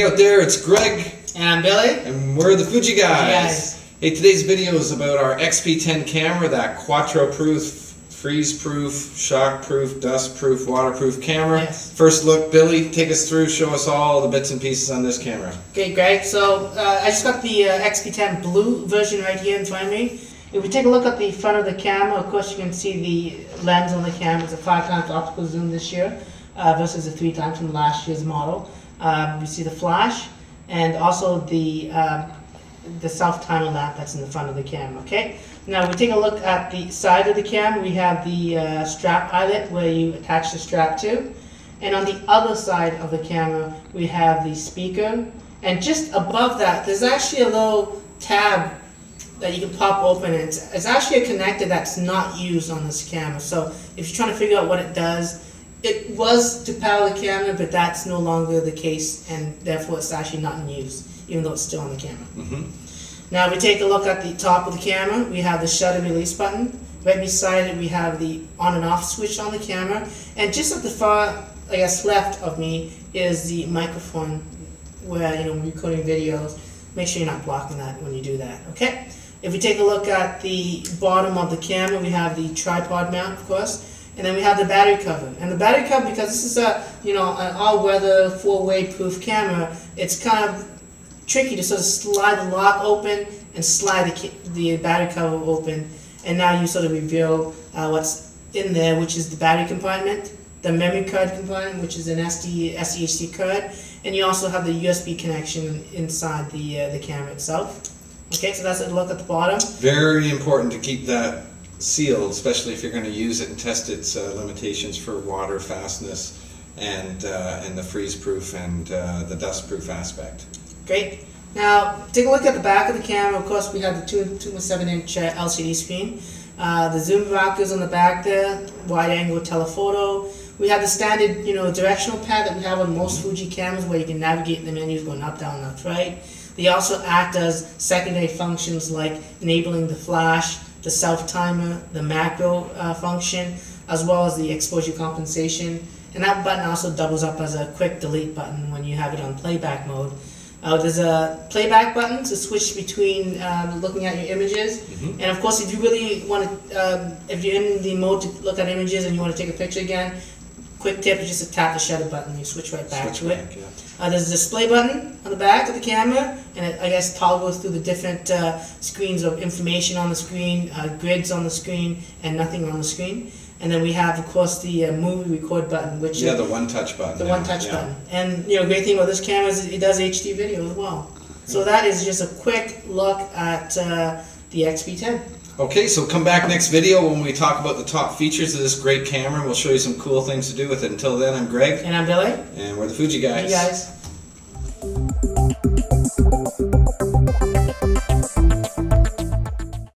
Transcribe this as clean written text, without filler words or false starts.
Hey out there, it's Greg. And I'm Billy. And we're the Fuji Guys. Hey, today's video is about our XP10 camera, that quattro-proof, freeze-proof, shock-proof, dust-proof, waterproof camera. Yes. First look, Billy, take us through, show us all the bits and pieces on this camera. Okay, Greg, so I just got the XP10 blue version right here in front of me. If we take a look at the front of the camera, of course you can see the lens on the camera. It's a 5x optical zoom this year versus a 3x from last year's model. You see the flash and also the self-timer lamp that's in the front of the camera. Okay. Now we take a look at the side of the camera. We have the strap eyelet where you attach the strap to, and on the other side of the camera we have the speaker. And just above that, there's actually a little tab that you can pop open. It's actually a connector that's not used on this camera. So if you're trying to figure out what it does, it was to power the camera, but that's no longer the case, and therefore it's actually not in use, even though it's still on the camera. Now if we take a look at the top of the camera, we have the shutter release button. Right beside it we have the on and off switch on the camera, and just at the far, I guess, left of me is the microphone where, you know, we're recording videos. Make sure you're not blocking that when you do that, okay? If we take a look at the bottom of the camera, we have the tripod mount, of course. And then we have the battery cover. And the battery cover, because this is a, you know, an all-weather, four-way proof camera, it's kind of tricky to sort of slide the lock open and slide the battery cover open. And now you sort of reveal what's in there, which is the battery compartment, the memory card compartment, which is an SDHC card, and you also have the USB connection inside the camera itself. Okay, so that's a look at the bottom. Very important to keep that sealed, especially if you're going to use it and test its limitations for water fastness and the freeze-proof and the dust-proof aspect. Great. Now, take a look at the back of the camera. Of course, we have the 2.7-inch LCD screen. The zoom rockers on the back there, wide-angle telephoto. We have the standard, you know, directional pad that we have on most Fuji cameras, where you can navigate the menus going up, down, left, right. They also act as secondary functions like enabling the flash, the self-timer, the macro function, as well as the exposure compensation. And that button also doubles up as a quick delete button when you have it on playback mode. There's a playback button to switch between looking at your images. And of course, if you really want to, if you're in the mode to look at images and you want to take a picture again, quick tip is just to tap the shutter button and you switch right back to it. There's a display button on the back of the camera, and it, I guess, toggles through the different screens of information on the screen, grids on the screen, and nothing on the screen. And then we have, of course, the movie record button, which is the one-touch button. The one-touch button. And, you know, great thing about this camera is it does HD video as well. So that is just a quick look at the XP10. Okay, so come back next video when we talk about the top features of this great camera. We'll show you some cool things to do with it. Until then, I'm Greg. And I'm Billy. And we're the Fuji Guys. Fuji Guys.